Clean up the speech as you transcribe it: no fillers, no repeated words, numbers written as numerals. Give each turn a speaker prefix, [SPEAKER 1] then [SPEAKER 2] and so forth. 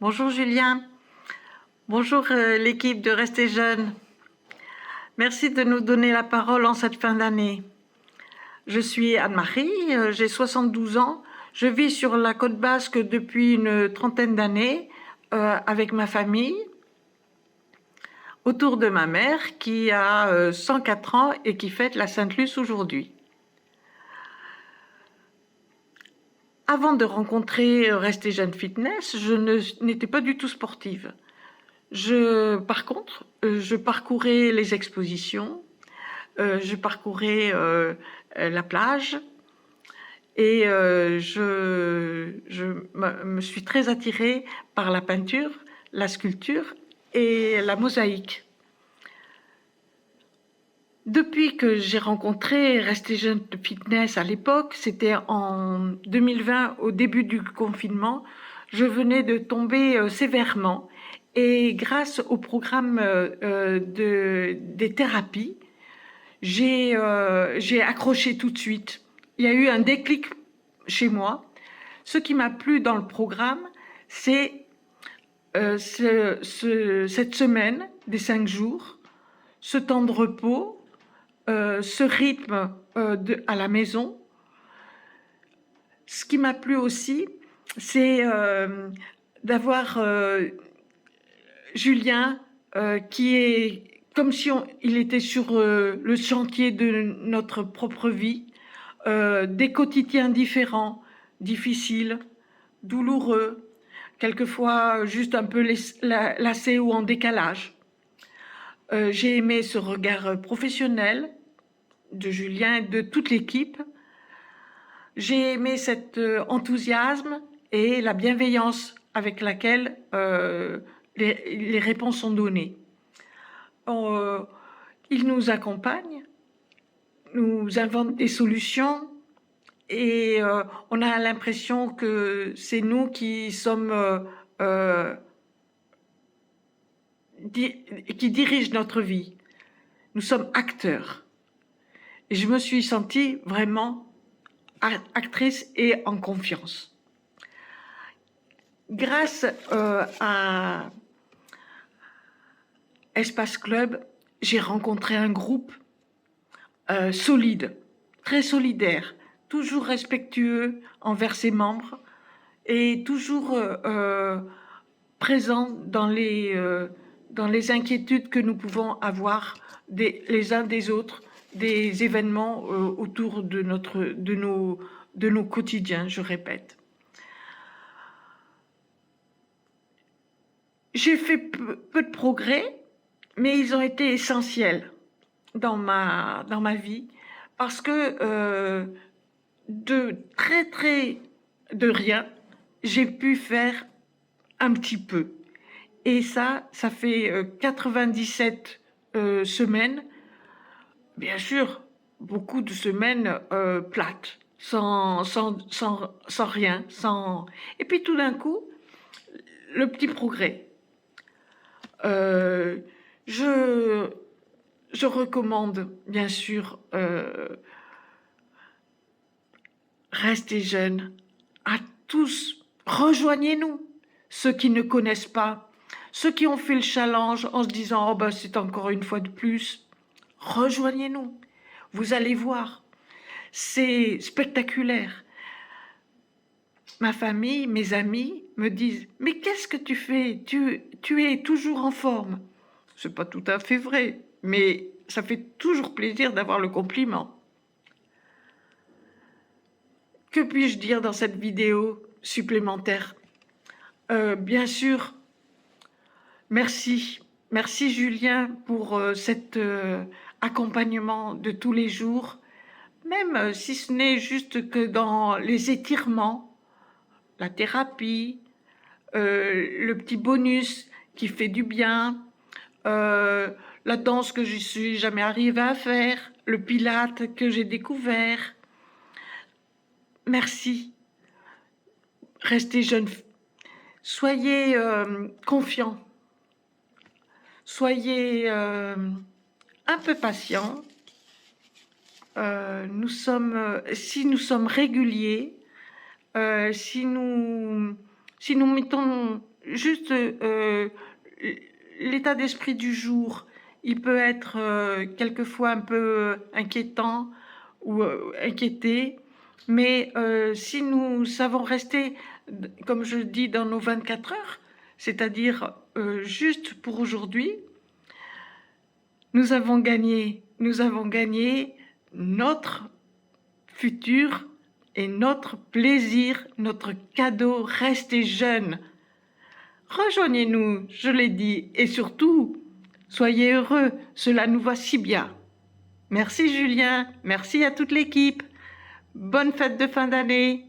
[SPEAKER 1] Bonjour Julien, bonjour l'équipe de Rester Jeune. Merci de nous donner la parole en cette fin d'année. Je suis Anne-Marie, j'ai 72 ans, je vis sur la côte basque depuis une trentaine d'années avec ma famille, autour de ma mère qui a 104 ans et qui fête la Sainte-Luce aujourd'hui. Avant de rencontrer Rester Jeune Fitness, je n'étais pas du tout sportive. Par contre, je parcourais les expositions, je parcourais la plage et je me suis très attirée par la peinture, la sculpture et la mosaïque. Depuis que j'ai rencontré Rester Jeune Fitness à l'époque, c'était en 2020, au début du confinement, je venais de tomber sévèrement et grâce au programme des thérapies, j'ai accroché tout de suite. Il y a eu un déclic chez moi. Ce qui m'a plu dans le programme, c'est cette semaine des 5 jours, ce temps de repos, ce rythme à la maison. Ce qui m'a plu aussi, c'est d'avoir Julien qui est comme si il était sur le chantier de notre propre vie, des quotidiens différents, difficiles, douloureux, quelquefois juste un peu lassés ou en décalage. J'ai aimé ce regard professionnel de Julien et de toute l'équipe. J'ai aimé cet enthousiasme et la bienveillance avec laquelle les réponses sont données. Il nous accompagne, nous invente des solutions et on a l'impression que c'est nous qui sommes qui dirigent notre vie. Nous sommes acteurs. Et je me suis sentie vraiment actrice et en confiance. Grâce à Espace Club, j'ai rencontré un groupe solide, très solidaire, toujours respectueux envers ses membres et toujours présent dans les inquiétudes que nous pouvons avoir les uns des autres, des événements autour de nos quotidiens, je répète. J'ai fait peu de progrès, mais ils ont été essentiels dans ma vie parce que de rien, j'ai pu faire un petit peu. Et ça fait 97 semaines, bien sûr, beaucoup de semaines plates, sans rien, Et puis tout d'un coup, le petit progrès. Je recommande, bien sûr, Restez jeunes à tous. Rejoignez-nous, ceux qui ne connaissent pas, ceux qui ont fait le challenge en se disant « Oh ben c'est encore une fois de plus ». Rejoignez-nous, vous allez voir, c'est spectaculaire. Ma famille, mes amis me disent « Mais qu'est-ce que tu fais ? Tu es toujours en forme ». C'est pas tout à fait vrai, mais ça fait toujours plaisir d'avoir le compliment. Que puis-je dire dans cette vidéo supplémentaire ? Bien sûr, merci. Merci Julien pour cet accompagnement de tous les jours, même si ce n'est juste que dans les étirements, la thérapie, le petit bonus qui fait du bien, la danse que je ne suis jamais arrivée à faire, le pilate que j'ai découvert. Merci. Restez jeunes. Soyez confiants. Soyez un peu patients. Si nous sommes réguliers, si nous mettons juste l'état d'esprit du jour, il peut être quelquefois un peu inquiétant ou inquiété, mais si nous savons rester, comme je dis, dans nos 24 heures, c'est-à-dire juste pour aujourd'hui, nous avons gagné notre futur et notre plaisir, notre cadeau. Restez jeunes. Rejoignez-nous, je l'ai dit, et surtout, soyez heureux, cela nous va si bien. Merci Julien, merci à toute l'équipe. Bonne fête de fin d'année.